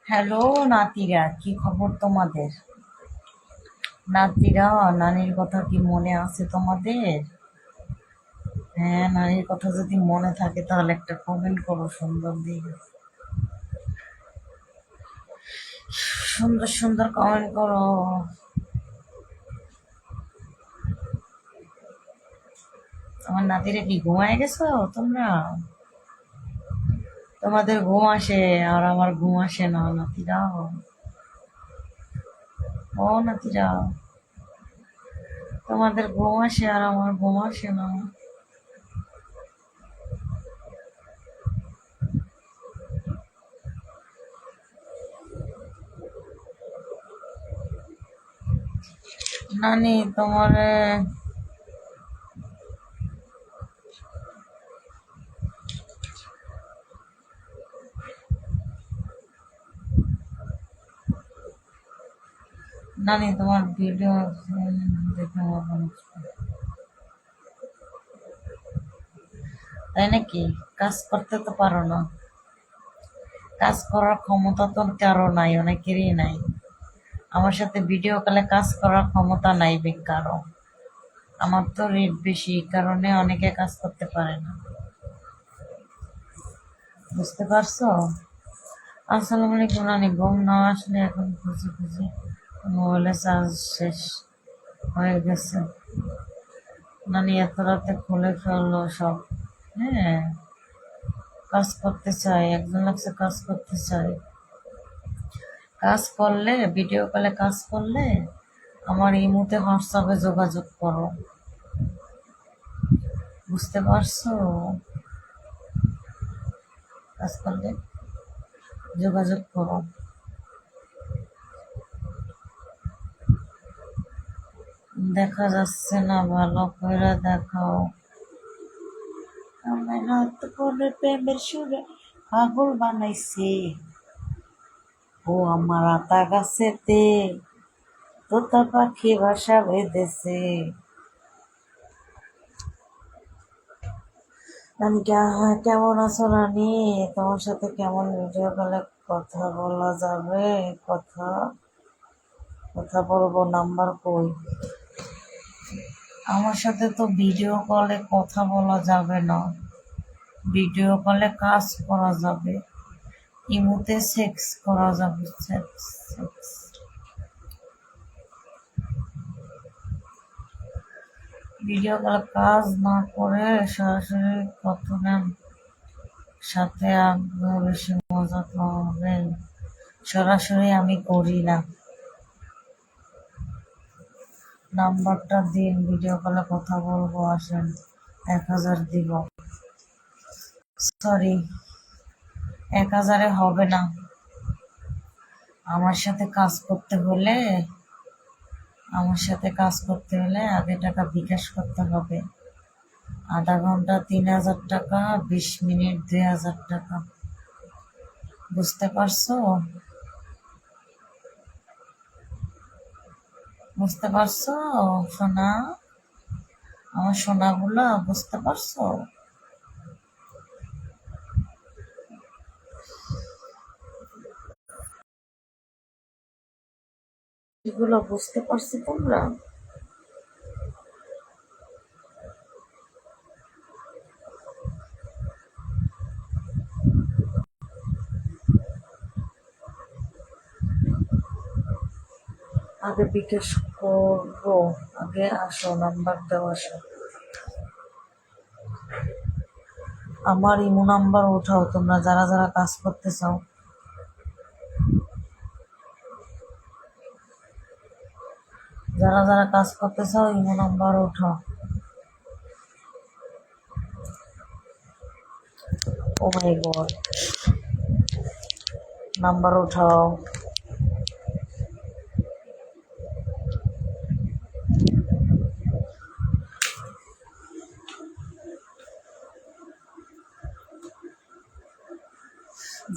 Hello নাতিরা, কি খবর তোমাদের? নাতিরা, নানির কথা কি মনে আছে তোমাদের? হ্যাঁ, নানির কথা যদি মনে থাকে তাহলে একটা কমেন্ট করো সুন্দর দিয়ে। সুন্দর সুন্দর কমেন্ট করো। আমার নাতিরা কি ঘুমায় গেছো তোমরা? তোমাদের ঘুম আসে আর আমার ঘুম আসে না নাতিরা। ও নাতিরা, তোমাদের ঘুম আসে আর আমার ঘুম আসে না। নানি তোমার নানি তোমার ভিডিও দেখে আমার মনে হচ্ছে। তাই নাকি? কাজ করতে তো পারো না? কাজ করার ক্ষমতা তো কারো নাই, অনেকেরই নাই। আমার সাথে ভিডিও কলে কাজ করার ক্ষমতা নাই কারো। আমার তো রেট বেশি, এই কারণে অনেকে কাজ করতে পারে না। বুঝতে পারছো? আসসালামু আলাইকুম নানি। ঘুম না আসলে এখন খুঁজে খুঁজে মোবাইলে চার্জ শেষ হয়ে গেছে। নানি এত রাতে খুলে ফেললো সব। হ্যাঁ, কাজ করতে চাই, একজন লাগছে কাজ করতে চাই। কাজ করলে, ভিডিও কলে কাজ করলে আমার এই মুহূর্তে হোয়াটসঅ্যাপে যোগাযোগ করো। বুঝতে পারছো? কাজ করলে যোগাযোগ করো। দেখা যাচ্ছে না, ভালো করে দেখাও। আমার হাত করে প্রেমের সুরে পাগল বানাইছে। ও আমার আতা গাছেতে তোতা পাখি বাসা বেঁধেছে। রানী কেমন আছো রানী? তোমার সাথে কেমন ভিডিও কলে কথা বলা যাবে? কথা কথা বলবো, নাম্বার কই? আমার সাথে তো ভিডিও কলে কথা বলা যাবে না, ভিডিও কলে কাজ করা যাবে, ইমোতে সেক্স করা যাবে। সেক্স সেক্স ভিডিও কলে কাজ না করে সরাসরি কথনের সাথে আগ্রহ বেশি, মজা পাবে। সরাসরি আমি করি না। নাম্বারটা দিন, ভিডিও কলে কথা বলবো, আসেন। 1000 দিব। সরি, 1000-এ হবে না। আমার সাথে কাজ করতে হলে আগে টাকা বিকাশ করতে হবে। আধা ঘন্টা 3000 টাকা, 20 মিনিট 2000 টাকা। বুঝতে পারছো? বুঝতে পারছো সোনা? আমার সোনাগুলো বুঝতে পারছো? এগুলো বুঝতে পারছো তোমরা? আগে বিকাশ করবো, আগে আসো, নাম্বার দাও, আসো। আমার ইমো নাম্বার উঠাও তোমরা যারা যারা কাজ করতে চাও। যারা যারা কাজ করতে চাও ইমো নাম্বার উঠাও। ও মাই গড, নাম্বার উঠাও।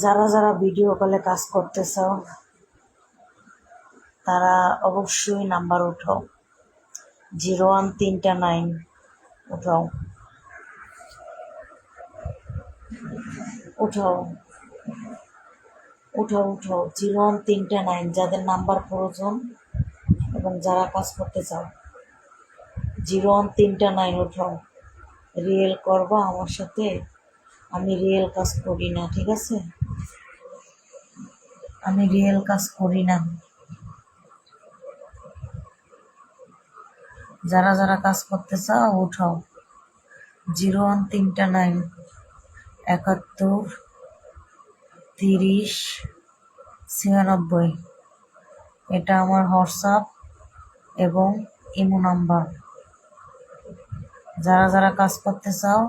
যারা যারা ভিডিও কলে কাজ করতে চাও তারা অবশ্যই নাম্বার উঠাও। 01329 উঠাও, উঠাও। উঠাও উঠাও, 01309 যাদের নাম্বার প্রয়োজন এবং যারা কাজ করতে চাও, 01309 উঠাও। রিয়েল করবা আমার সাথে? আমি রিয়েল কাজ করি না, ঠিক আছে? আমি রিয়েল কাজ করি না। যারা যারা কাজ করতে চাও উঠাও, 01309 71 30 96। এটা আমার হোয়াটসঅ্যাপ এবং ইমো নাম্বার। যারা যারা কাজ করতে চাও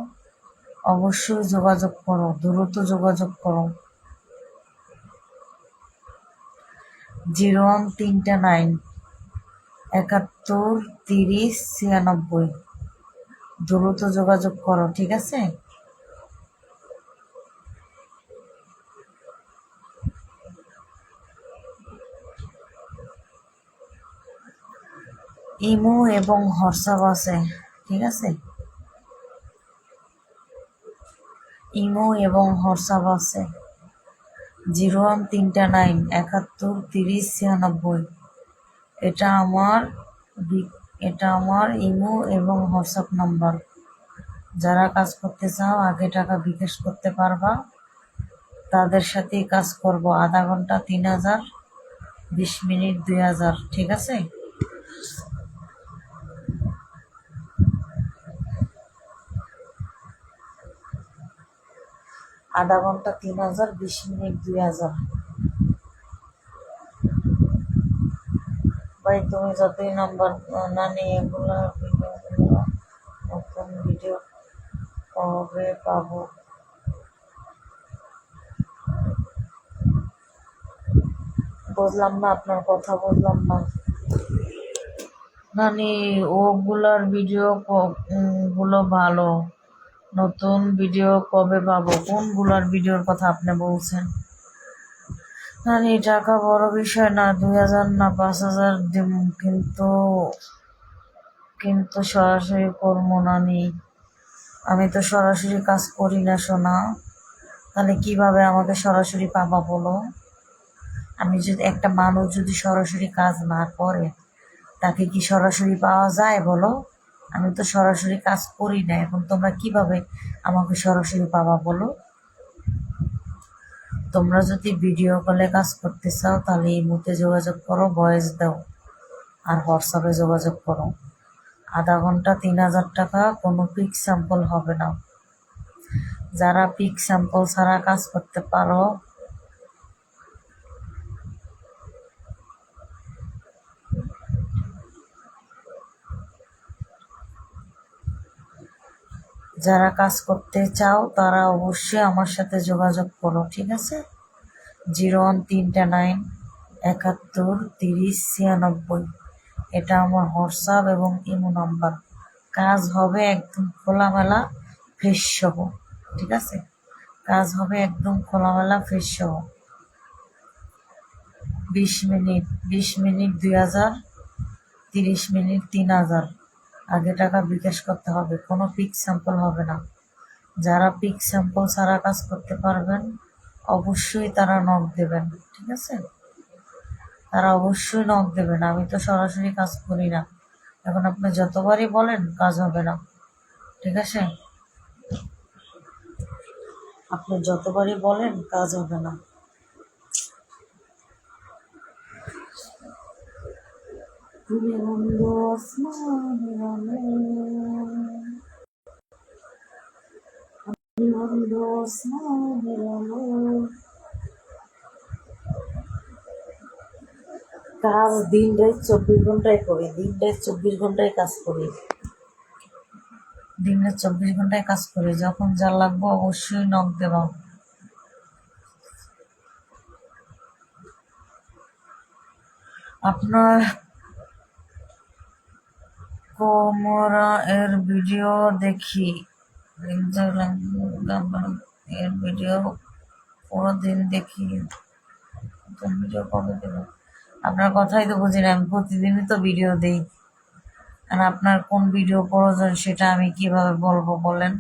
অবশ্যই যোগাযোগ করো, দ্রুত যোগাযোগ করো। 01309 71 30 96। দ্রুত যোগাযোগ করো, ঠিক আছে? ইমো এবং হোয়াটসঅ্যাপ আছে, ঠিক আছে? ইমো এবং হোয়াটসঅ্যাপ আছে। 01309 71 30 96। এটা আমার ইমো এবং হোয়াটসঅ্যাপ নাম্বার। যারা কাজ করতে চাও আগে টাকা বিকাশ করতে পারবা, তাদের সাথেই কাজ করব। আধা ঘন্টা 3000, 20 মিনিট 2000, ঠিক আছে? আধা ঘন্টা 3000, 20 মিনিট 2000। ভাই তুমি যতই নাম্বার না নিয়ে এগুলো নতুন ভিডিও কবে পাবো? বুঝলাম না, আপনার কথা বুঝলাম না। নানি ওগুলার ভিডিও গুলো ভালো, নতুন ভিডিও কবে পাবো? কোনগুলার ভিডিওর কথা আপনি বলছেন? নানি টাকা বড় বিষয় না, 2000 না 5000 দিব, কিন্তু সরাসরি করবো নানি। আমি তো সরাসরি কাজ করি না সোনা, তাহলে কিভাবে আমাকে সরাসরি পাবা বলো? আমি যদি একটা মানুষ যদি সরাসরি কাজ না করে তাকে কি সরাসরি পাওয়া যায় বলো? আমি তো সরাসরি কাজ করি না, এখন তোমরা কিভাবে আমাকে সরাসরি পাবা বলো? তোমরা যদি ভিডিও কলে কাজ করতে চাও তাহলে এই মুহূর্তে যোগাযোগ করো, ভয়েস দাও আর হোয়াটসঅ্যাপে যোগাযোগ করো। আধা ঘন্টা 3000 টাকা, কোনো পিক স্যাম্পল হবে না। যারা পিক স্যাম্পল ছাড়া কাজ করতে পারো যারা কাজ করতে চাও তারা অবশ্যই আমার সাথে যোগাযোগ করো, ঠিক আছে? 01309 71 30 96। এটা আমার হোয়াটসঅ্যাপ এবং ইমো নাম্বার। কাজ হবে একদম খোলামেলা ফ্রেশ সহ, ঠিক আছে? কাজ হবে একদম খোলামেলা ফ্রেশ সহ। 20 মিনিট 2000, 30 মিনিট 3000। আগে টাকা বিকাশ করতে হবে, কোনো পিক স্যাম্পল হবে না। যারা পিক স্যাম্পল ছাড়া কাজ করতে পারবেন অবশ্যই তারা নক দেবেন, ঠিক আছে? তারা অবশ্যই নক দেবেন। আমি তো সরাসরি কাজ করি না, এখন আপনি যতবারই বলেন কাজ হবে না, ঠিক আছে? আপনি যতবারই বলেন কাজ হবে না। তুমি বন্ধু আসমানের আলো, তুমি বন্ধু আসমানের আলো। কাজ দিন রাত 24 ঘন্টায় করি, দিন রাত 24 ঘন্টায় কাজ করি, দিন রাত 24 ঘন্টায় কাজ করি। যখন যা লাগবে অবশ্যই নক দেবা। আপনার কোমরা এর ভিডিও দেখি, এর ভিডিও পুরো দিন দেখি, ভিডিও কবে দেবো? আপনার কথাই তো বুঝি না, আমি প্রতিদিনই তো ভিডিও দিই, আর আপনার কোন ভিডিও প্রয়োজন সেটা আমি কিভাবে বলবো বলেন?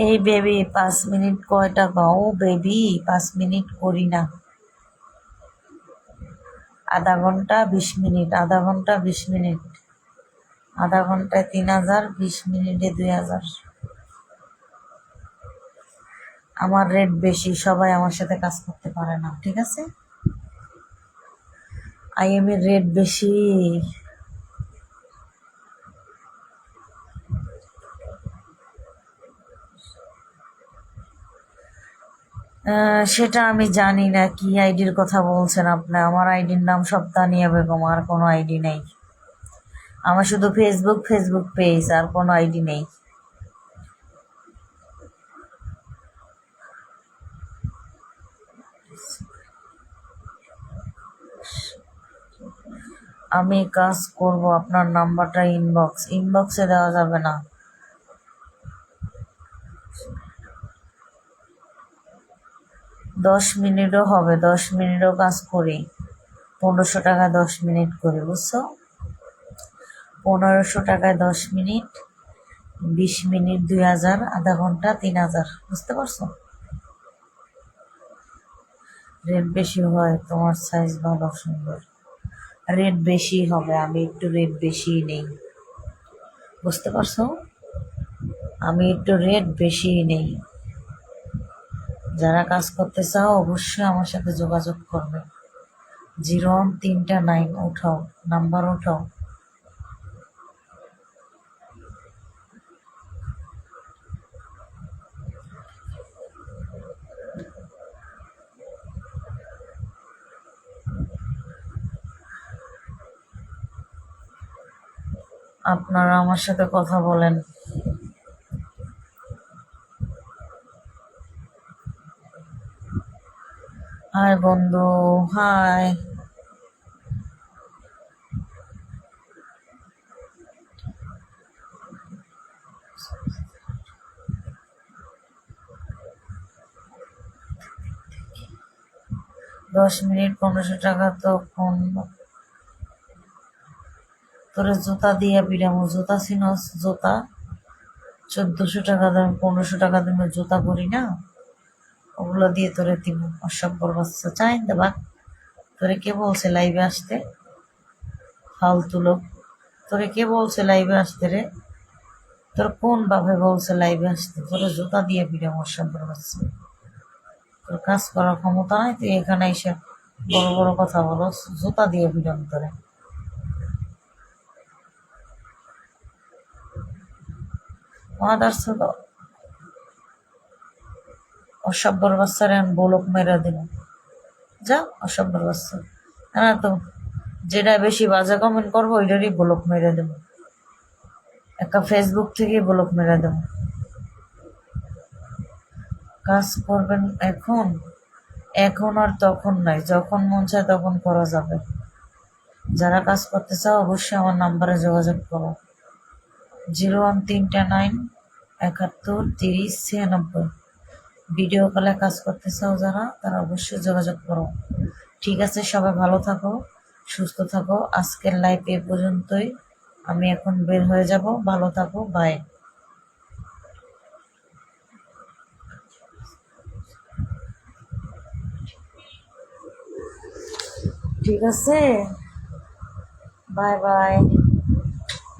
এই বেবি 5 মিনিট কয় টাকা? ও বেবি 5 মিনিট করি না, আধা ঘন্টা 20 মিনিট, আধা ঘন্টা 20 মিনিট, আধা ঘন্টায় 3,000, 20 মিনিটে 2,000। আমার রেট বেশি, সবাই আমার সাথে কাজ করতে পারে না, ঠিক আছে? আইএমের রেট বেশি। সেটা আমি জানি না কি আইডির কথা বলছেন আপনি। আমার আইডির নাম সপ্তানিয়া বেগম, আর কোনো আইডি নেই আমার, শুধু ফেসবুক পেজ, আর কোনো আইডি নেই। আমি কাজ করব, আপনার নাম্বারটা ইনবক্সে দেওয়া যাবে না। 10 মিনিটও হবে, 10 মিনিটও কাজ করি। 1500 টাকায় 10 মিনিট করি, বুঝছো? 1500 টাকায় 10 মিনিট, 20 মিনিট 2,000, আধা ঘন্টা 3,000, বুঝতে পারছো? রেট বেশি হয়, তোমার সাইজ ভালো সুন্দর, রেট বেশি হবে, আমি একটু রেট বেশি নেই, বুঝতে পারছো? আমি একটু রেট বেশি নেই। যারা কাজ করতে চাও অবশ্যই আমার সাথে যোগাযোগ করবে। 0139 উঠাও, নাম্বার উঠাও। আপনারা আমার সাথে কথা বলেন। হাই বন্ধু, হাই। দশ মিনিট 1500 টাকা, তো কোন তোরে জুতা দিয়ে পিরামো, জুতা ছিনস, জুতা 1400 টাকা দাম, 1500 টাকা দামে জুতা পরি না, ওগুলো দিয়ে তোরে দিব। অসভ্যর বাচ্চা, চাই দেবা। তোরে কে বলছে লাইভে আসতে? ফালতু লোক, তোরে কে বলছে লাইভে আসতে রে? তোর কোন ভাবে বলছে লাইভে আসতে? তোরে জুতা দিয়ে পিরাম, অসভ্যর বাচ্চা। তোর কাজ করার ক্ষমতা নাই, তুই এখানে এসে বড় বড় কথা বলো। জুতা দিয়ে পিরাম তোরে। মাদার্স অসভ্যর বাচ্চারে আমি বলক মেরে দিব। যা অসভ্যর বাচ্চা। না তো, যেটা বেশি বাজে কমেন্ট করবো ওইটারই ব্লক মেরে দেবো, একটা ফেসবুক থেকে ব্লক মেরে দেবো। কাজ করবেন এখন? এখন আর তখন নাই, যখন মন চায় তখন করা যাবে। যারা কাজ করতে চাও অবশ্যই আমার নাম্বারে যোগাযোগ করো। 0139 71 30 96। ভিডিও কলে কাজ করতে চাও যারা, তারা অবশ্যই যোগাযোগ করো। ঠিক আছে, সবাই ভালো থাকো, সুস্থ থাকো। আজকের লাইভ এ পর্যন্তই, আমি এখন বের হয়ে যাব। ভালো থাকো, বাই। ঠিক আছে, বাই বাই,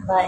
বাই।